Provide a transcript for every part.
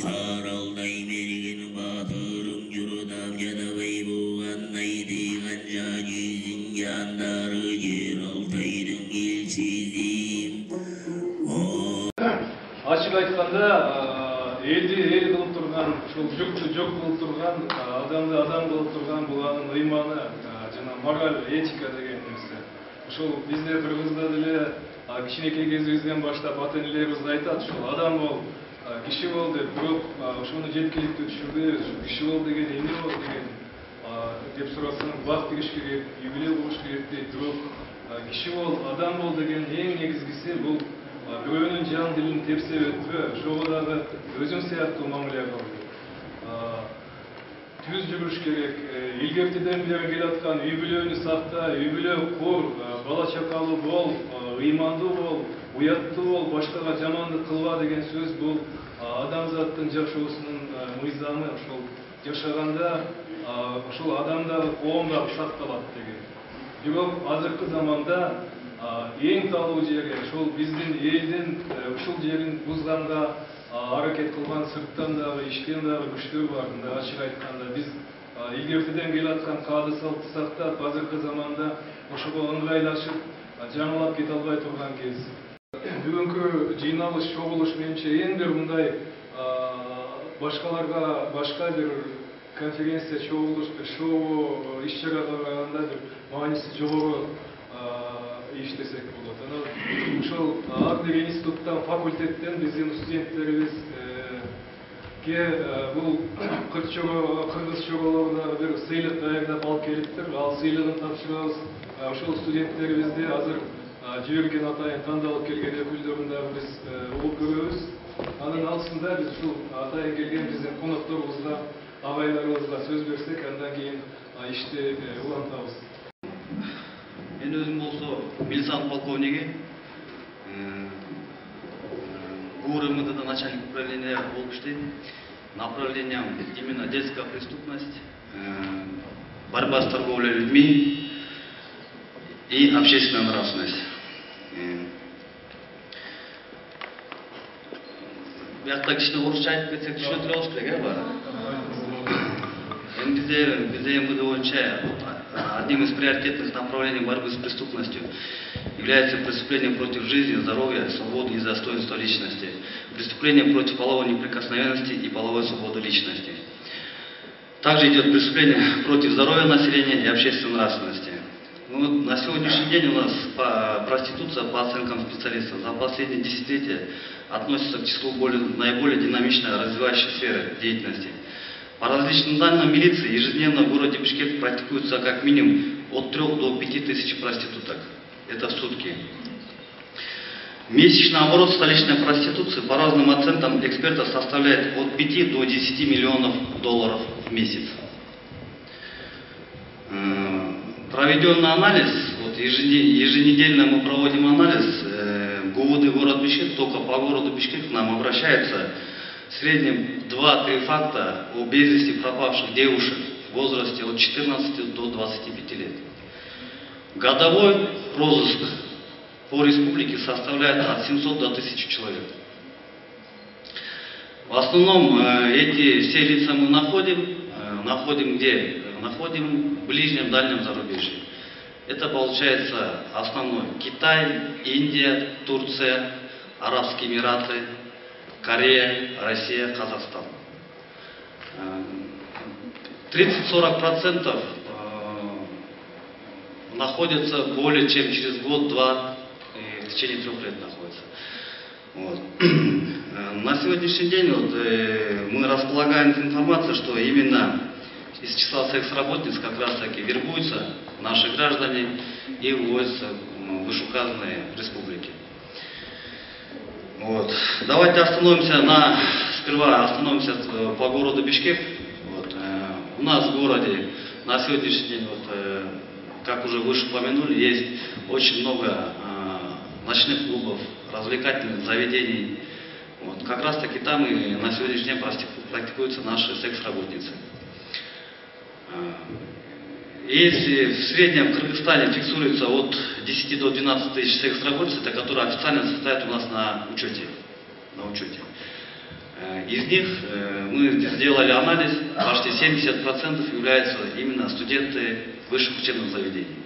Saralday mergin batırım yurudam yanavay buğannay diğen canizin yandarı Geraltaydın elçizim. Açık aytkanda eldi el kılıp turgan, жүкті жүк кылып турган, адамды адам кылып турган булганын ыйманы жана мораль, этика деген нерсе. Ошол бизде Кыргызда деле кичинекей кезибизден баштап ата энелерибиз айтат, ушул адам бол, киши бол деп, бирок ошону жеткиликтүү түшүрбөйбүз. Киши бол деген эмне бол деген деп сурасаң, бак тигиш керек, юбилей болуш керек дейт. Бирок киши бол, адам бол деген эң негизгиси бул бирөөнүн жан дилин тепсе өтпө, ошого дагы өзүң сыяктуу мамиле кыл. Түз жүрүш керек, илгертиден бери келаткан үй бүлөнү сакта, үй бүлө кур, бала чакалуу бол, ыймандуу бол, уяттуу бол, башкага жамандык кылба деген сөз бул адамзаттын жашоосунун мыйзамы. Ошол жашаганда ошол адам дагы коом дагы сакталат деген. Бирок азыркы заманда эң талуу жери ошол биздин элдин ушул жерин бузганга аракет кылган сырттан дагы иштен дагы күчтөр бар. Ачык айтканда биз илгертиден келаткан каады салтты сактап, азыркы заманда ошого ыңгайлашып, жаңылап кете албай турган кез. Бүгүнкү жыйналыш, чогулуш менимче эң бир мындай башкаларга башка бир конференция, чогулуш, бир шоу иш-чарага караганда бир мааниси жогору иштесек болот. Ошол ар бир институттан, факультеттен биздин студенттерибизге бул кыргыз чогулууда бир сыйлык даярдап алып келиптир. Ал сыйлыгын тапшырабыз. Ошол студенттерибизди азыр жиберген атайын тандалып келген өкүлдөрүн дагы биз угуп көрөбүз. Анын алсында биз ушул атайын келген биздин конокторубузга, агайларыбызга сөз берсек, андан кийин ишти улантабыз. Мен өзім болсо милициянын полковниги, ГУРМД начальник управления болуп иштейм. Направлением именно детская преступность, борьба с торговлей людьми и общественная нравственность. Биякта кичине орусча айтып кетсек түшүнө болуш керек, баары. Бизде МВД боюнча одним из приоритетных направлений борьбы с преступностью является преступление против жизни, здоровья, свободы и достоинства личности, преступление против половой неприкосновенности и половой свободы личности. Также идет преступление против здоровья населения и общественной нравственности. На сегодняшний день у нас проституция, по оценкам специалистов, за последние десятилетия относится к числу наиболее динамично развивающей сферы деятельности. По различным данным милиции, ежедневно в городе Бишкек практикуется как минимум от 3 до 5 тысяч проституток. Это в сутки. Месячный оборот столичной проституции по разным оценкам экспертов составляет от 5 до 10 миллионов долларов в месяц. Проведенный анализ, еженедельно мы проводим анализ, ГУВД город Бишкек, только по городу Бишкек к нам обращается в среднем 2-3 факта о без вести пропавших девушек в возрасте от 14 до 25 лет. Годовой розыск по республике составляет от 700 до 1000 человек. В основном эти все лица мы находим где? Находим в ближнем дальнем зарубежье. Это получается основной Китай, Индия, Турция, Арабские Эмираты, Корея, Россия, Казахстан. 30-40% находятся более чем через год-два, в течение 3 лет находятся. На сегодняшний день мы располагаем информацией, что именно из числа секс-работниц как раз таки вербуются наши граждане и выводятся в вышеуказанные республики. Давайте сперва остановимся по городу Бишкек. У нас в городе на сегодняшний день, как уже выше упомянули, есть очень много ночных клубов, развлекательных заведений. Как раз таки там и на сегодняшний день практикуются наши секс-работницы. Если в среднем в Кыргызстане фиксируется от 10 до 12 тысяч секс-работниц, которые официально состоят у нас на учете. Из них мы сделали анализ, почти 70% являются именно студенты высших учебных заведений.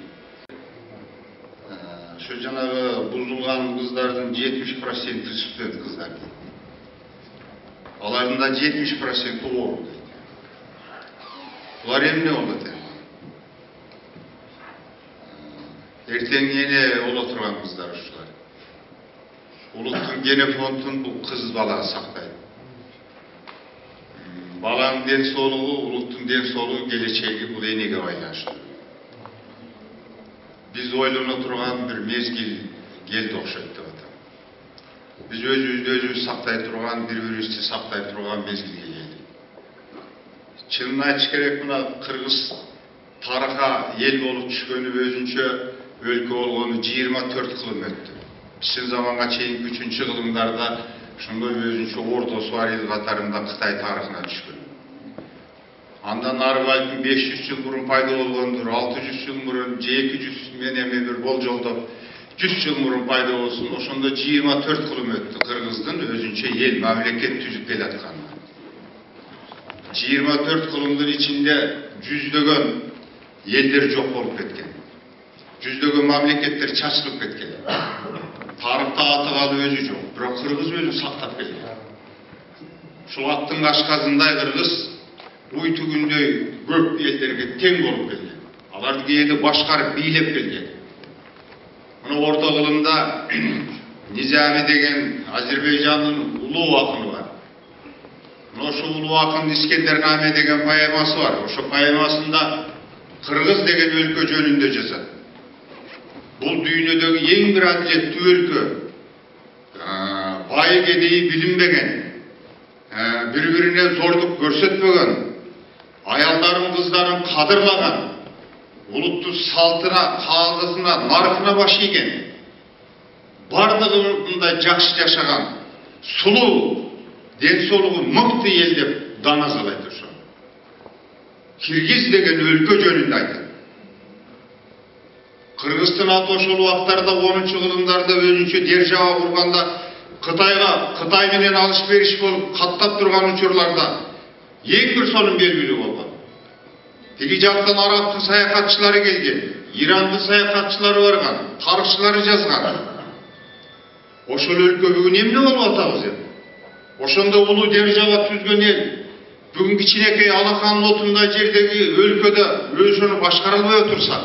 Şu janagı buzulgan kızlardan 70% stüdent kızlar. Alarında 70% oğul. Bular emne oldu? Erten yine ola turgan kızlar uşular. Uluttun gene fontun bu kız bala saktaydı. Balanın den soluğu, uluttun den soluğu geleceği bu enege baylaştı. Biz oylana turgan bir mezgil geldi okşaydı vatan. Biz özümüzü saktay turgan, bir-birimizni saktay turgan mezgilge geldi. Çınını aytış gerek buna Kırgız tariha el bolup düşkönü özünçe өлkө болгону 24 кылым өттү. Биздин заманга чейин 3-чү кылымдарда ошондой өзүнчө ордосу бар эл катарында Кытай тарыхына түшкөн. Андан ары балким 500 жыл мурун пайда болгондур, 600 жыл мурун, 200 менен бир болжолдоп 100 жыл мурун пайда болсун. Ошондо 24 кылым өттү Кыргыздын өзүнчө эл мамлекет түзүп келатканы. 24 кылымдын ичинде жүздөгөн элдер жок болуп кеткен. Жүздөгөн мамлекеттер чачылып кеткен. Тарыхта аты калып өзү жок, бирок Кыргыз өзү сактап келген. Ушул аттын кашказындай Кыргыз уй түгүндөй көп элдерге тең болуп келген. Аларды кээде башкарып бийлеп келген. Мына орто кылымда Низами деген Азербайжандын улуу акыны бар. Мына ошол улуу акын Искендер Наме деген поэмасы бар. Ошо поэмасында Кыргыз деген өлкө жөнүндө жазат. Бұл дүйнөдөгү ең бір адилеттүү өлкө. Бай кедейи билинбеген, бири-бирине зордук көрсөтпөгөн, аялдарын, кыздарын кадырлаган, улуттун салтына, каалдысына, наркына баш ийген, бардыгында жакшы жашаган, сулуу, ден соолугу мыкты эл деп даңазалайт ошо. Киргиз деген өлкө жөнүндө айтат. Кыргыздын аты ошол убактарда 10-чу кылымдарда өзүнчө держава курганда Кытай менен алыш бериш болуп каттап турган учурларда эң бир сонун белгилүү болгон. Тиги жактан Арабтын саякатчылары келген, Ирандын саякатчылары барган, тарыхчылары жазган. Ошол өлкө бүгүн эмне болуп атабыз эми? Ошондо улуу держава түзгөн эл бүгүн кичинекей алаканын отундай жердеги өлкөдө өзүнү башкара албай отурса,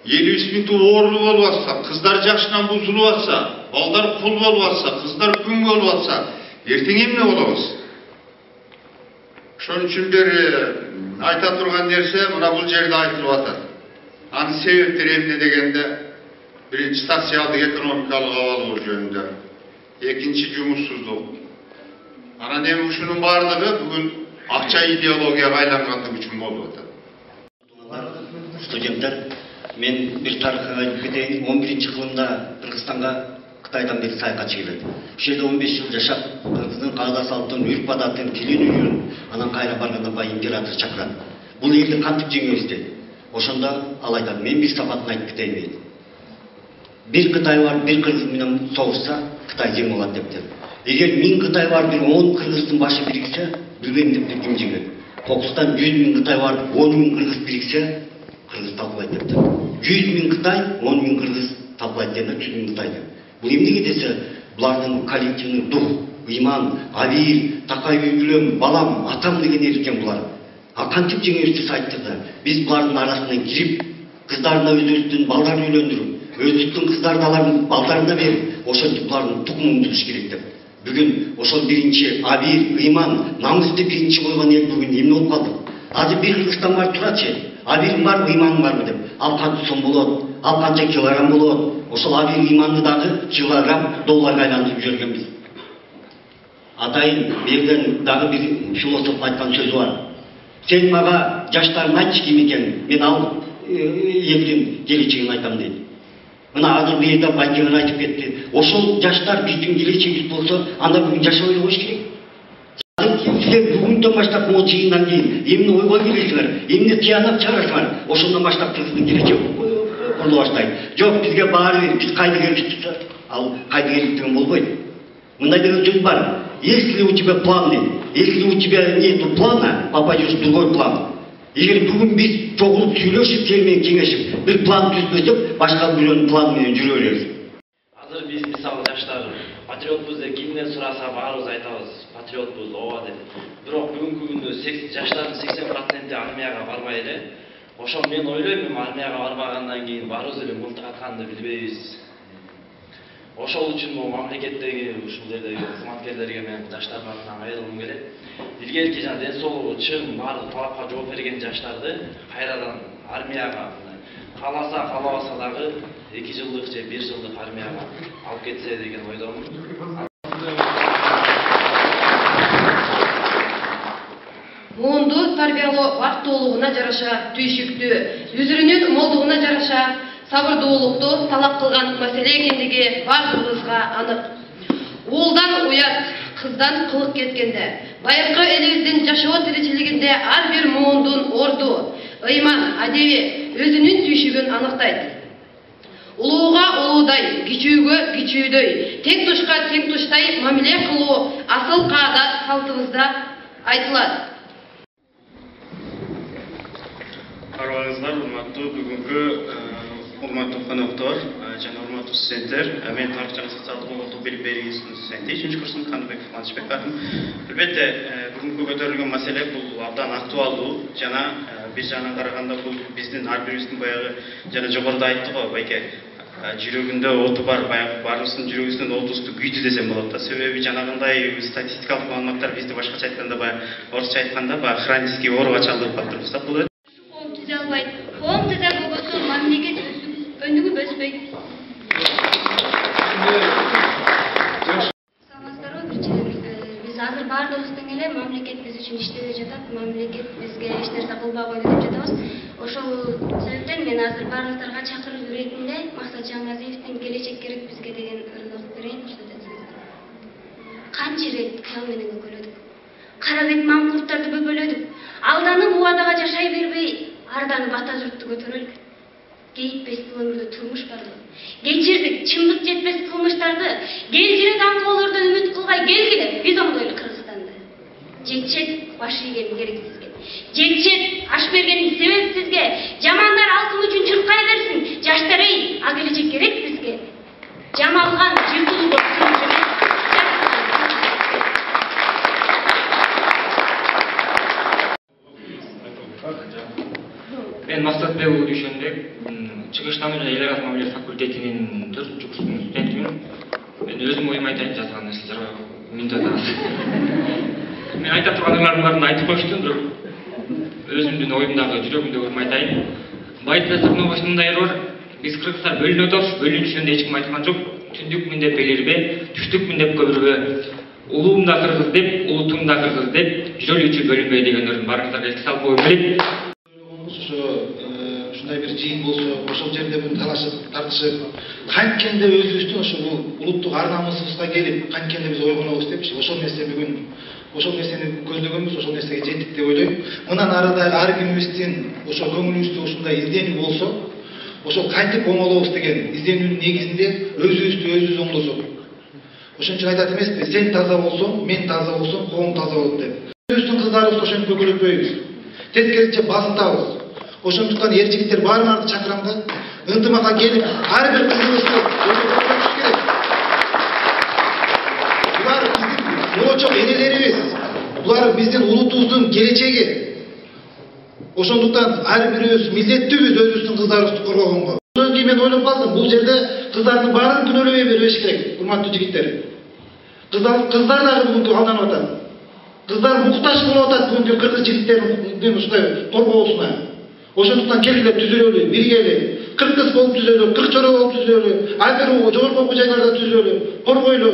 елі үстінті оғырлы болып атса, қыздар жақшынан бұзылып атса, балдар құл болып атса, қыздар күн болып атса, ертең емне боламыз? Шон үшін бері айта тұрған нәрсе, мына бұл жерде айтылып атады. Анын себептері емне дегенде, бірінші социалдық экономикалық абалуу жөнүндө, экинчи жумуссуздук. Анан эми ушунун бардыгы бүгүн акча идеологияга айлангандыгы үчүн болуп атат. Студенттер, мен bir тарыхыга кетейин. 11-ci кылымда Кыргызстанга Кытайдан бери саякатчы келет. Ушул жерде 15 жыл жашап, Кыргыздын каада салттын, үрп адатын, тилин үйрөнүп, анан кайра барганда бай император чакырат. Бул элди кантип жеңебиз дейт. Ошондо ал айтат, мен бир сапатын айтып кетейин дейт. Bir Кытай бар, bir Кыргыз менен согушса, Кытай жеңип алат дептир. Эгер 1000 Кытай бар, bir 10 Кыргыздын башы бириксе, билбейм дептир ким жеңет. Кокустан 100 000 Кытай бар, 10 000 Кыргыз бириксе, Кыргыз талкуулайт дептир. 100 000 Кытай, 10 000 Кыргыз талкуулайт дегенде 100 000 Кытай деп. Бул эмнеге десе, булардын коллективный дух, ыйман, абийир, такай үйгүлөм, балам, атам деген эркен булар. А кантип жеңебиз деп айттырды. Биз булардын арасынан кирип, кыздарына өзүбүздүн балдарын үйлөндүрүп, өзүбүздүн кыздарды алардын балдарына берип, ошентип булардын тукумун түзүш керек деп. Бүгүн ошол биринчи абийир, ыйман, намысты биринчи койгон эл бүгүн эмне болуп калды? Азыр бир Кыргызстан бар турачы, абийирим барбы, ыйманым барбы деп. Ал канча сом болот, ал канча килограмм болот. Ошол абийир, ыйманды дагы килограмм, долларга айландырып жибергенбиз. Атайын берден дагы бир философ айткан сөзү бар. Сен мага жаштарың айтчы ким экенин, мен ал элдин келечегин айтам дейт. Мына азыр бир жерде Байкеңер айтып кетти. Ошол жаштар биздин келечегибиз болсо, анда бүгүн жашабай коюш керек. Силер бүгүндөн баштап 10 жыйындан кийин эмне ойго келесиңер, эмне тыянак чыгарасыңар, ошондон баштап Кыргыздын келечеги курулуп баштайт. Жок, бизге баары бир, биз кайдыгербиз, ал кайдыгерлик деген болбойт. Мындай деген сөз бар. Если у тебя планы, если у тебя нету плана, попадешь в другой план. Егер бүгін біз чогулуп сүйлөшүп, сени кеңешип, бир план түзбөсөк, башка бирөөнүн планы менен жүрө беребиз. Азыр биз мисалы жаштар патриотбуз деп кимден сураса баарыбыз айтабыз, патриотбуз, ооба деп. Бирок бүгүнкү күндө жаштардын 80% армияга барбай эле. Ошол мен ойлойм, армияга барбагандан кийин баарыбыз эле мылтык атканды билбейбиз. Ошол үчүн бул мамлекеттеги ушул жердеги кызматкерлерге мен жаштардын атынан кайрылгым келет. Илгерки жана ден соолугу чың баардык талапка жооп берген жаштарды кайрадан армияга кааласа каалабаса дагы 2 жылдык же 1 жылдык армияга алып кетсе деген ойдомун. Муунду тарбиялоо бактылуулугуна жараша түйшүктүү, үзүрүнүн молдугуна жараша сабырдуулукту талап кылган маселе экендиги бардыгыбызга анык. Уулдан уят, кыздан кылык кеткенде, байыркы элибиздин жашоо тиричилигинде ар бир муундун орду, ыйман, адеби өзүнүн түйшүгүн аныктайт. Улууга улуудай, кичүүгө кичүүдөй, тең тушка тең туштай мамиле кылуу асыл каадат салтыбызда айтылат. Арбаңыздар, урматтуу бүгүнкү урматтуу коноктор жана урматтуу студенттер, мен тарых жана социалдык улуттук билим берүү институтунун студенти 3-курс Кандыбеков Манышбек атым. Албетте, бүгүнкү көтөрүлгөн маселе бул абдан актуалдуу жана бир жагынан караганда бул биздин ар бирибиздин баягы жана жогоруда айтты го байке жүрөгүндө оту бар, баягы баарыбыздын жүрөгүбүздүн отубузду күйдү десем болот да. Себеби жанагындай статистикалык маалыматтар бизди башкача айтканда баягы орусча айтканда баягы хронический ооруга чалдырып калыптырбыз да. Бул Түзө албайт. Коом түзө болбосо мамлекет өнүгүп өспөйт. Саламатсыздарбы, биринчиден биз азыр баардыгыбыздын эле мамлекет биз үчүн иштебей жатат, мамлекет бизге эч нерсе кылбай койду деп жатабыз. Ошол себептен мен азыр баардыктарга чакыруу иретинде Максат Жаңазиевдин келечек керек бизге деген ырын окуп берейин, рөхмат этсеңиздер. Канча ирет кыял менен көкөлөдүк. Кара бет маңкурттарды бөбөлөдүк. Алданып убадага жашай бербей арданы бата журтту көтөрөлүк. Кейитпес өмүрдө турмуш барлык. Кечирдик, чындык жетпес кылмыштарды, келжире даңкоолордон үмүт кылбай келгиле, биз оңдойлу Кыргызстанды. Жетчет баш ийген керексизге. Жетчет аш берген себепсизге. Жамандар алтын үчүн чуркай берсин. Жаштар эй, а келечек керек бизге. Жамалган жыртылган турмуш эмес. Мен Максатбек уулу Дүйшөнбек, чыгыштануу жана эл аралык мамиле факультетинин 4-курсунун студентимин. Мен өзүм оюм айтайын, жазган нерселер мындай да. Мен айта турганларымдын баарын айтып коюштум, бирок өзүмдүн оюмдагы жүрөгүмдөгү ойумду айтайын. Байыт Сырновочтун мындайы бар. Биз кыргыздар бөлүнүп атабыз, бөлүнүш жөнүндө эч ким айткан жок. Түндүкмүн деп белирбе, түштүкмүн деп көбүрбө. Улуум да кыргыз деп, улутум да кыргыз деп, жүрөлүчү бөлүнбөй дегендердин баарыңыздарга эске салып коюм келет. Ушундай бир жыйын болсо, ошол жерде бүт талашып, тартышып, канткенде өзүбүздүн ошо улуттук ар намысыбызга келип, канткенде биз ойгонобуз депчи. Ошол нерсе бүгүн ошол нерсени көздөгөнбүз, ошол нерсеге жеттик деп ойлойм. Мындан ары дагы ар кимибиздин ошо көңүлүбүздө ушундай изденүү болсо, ошол кантип оңолобуз деген изденүүнүн негизинде өзүбүздү өзүбүз оңдосок. Ошон үчүн айтат эмеспи, сен таза болсоң, мен таза болсом, коом таза болот деп. Өзүбүздүн кыздарыбызды ошентип көкөлөтпөйбүз. Тескерисинче басынтабыз. Ошондуктан эр жигиттер баарыңарды чакырам да, ынтымакка келип, ар бир кызыбызды көтөрүш керек. Булар биздин болочок энелерибиз. Булар биздин улутубуздун келечеги. Ошондуктан ар бирибиз милдеттүүбүз өзүбүздүн кыздарыбызды коргогонго. Ошондон кийин мен ойлоп калдым, бул жерде кыздардын баарын күнөөлөбөй бербеш керек, урматтуу жигиттер. Кыздар дагы бүгүн алданып атат. Кыздар муктаж болуп атат бүгүнкү кыргыз жигиттеринин ушундай коргоосуна. Ошондуктан келгиле түзүлөлү, биргели, 40 кыз болуп түзөлү, 40 чора болуп түзөлү, ар бир жогорку окуу жайларда түзөлү, коргойлу.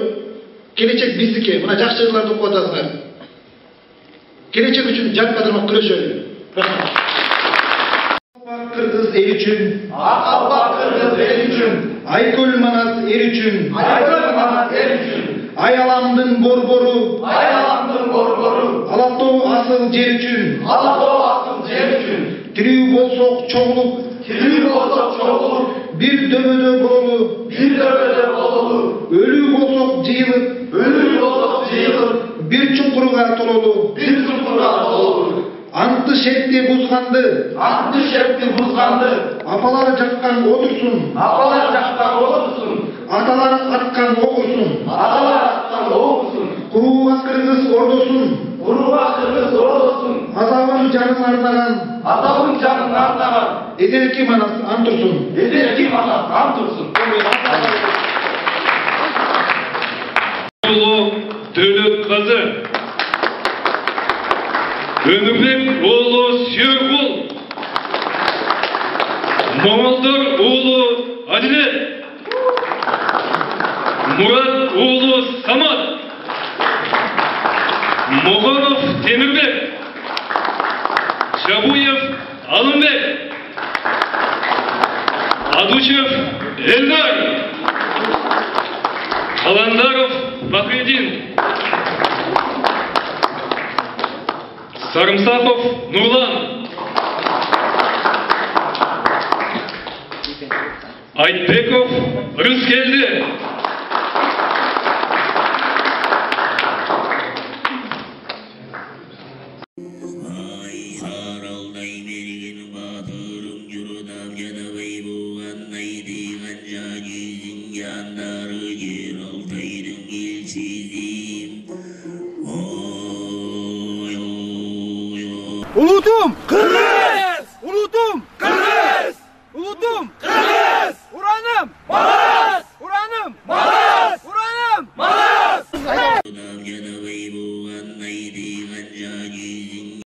Келечек биздики, мына жакшы жырларды окуп атасыңар. Келечек үчүн жан кадырмак күрөшөлү. Рахмат. Кыргыз эл үчүн, Акалбак кыргыз эл үчүн, Айкөл Манас эл үчүн, Айкөл Манас эл үчүн, Айаламдын борбору, Айаламдын борбору, Алатоо асыл жер үчүн, Алатоо асыл жер үчүн, тирүү болсок чогулуп, бир дөбөдө бололу, өлүү болсок жыйылып, чуңкурга тололу. Анты шертти бузганды. Апалары жаккан отурсун. Аталары аткан окурсун. Курууга кыргыз ордосун. Азабын жанын ардаган. Эзерки манас антурсун. Ulu Dövletqazı, Ömürbek oğlu Sörgül, Moğoldur oğlu Adilet, Murat oğlu Samat, Moğolov Temirbek, Şabuyev Alınbek, Aduşev Eldar, Kalandarov Bakredin, Sarımsakov Nurlan, Aytbekov Rızkeldi, Saralday bergen batırım yurudam yanavay buğannay diğen cagizin yandarı yer altaydın ilsizim. Oy oy oy. Uludum! Kırgız!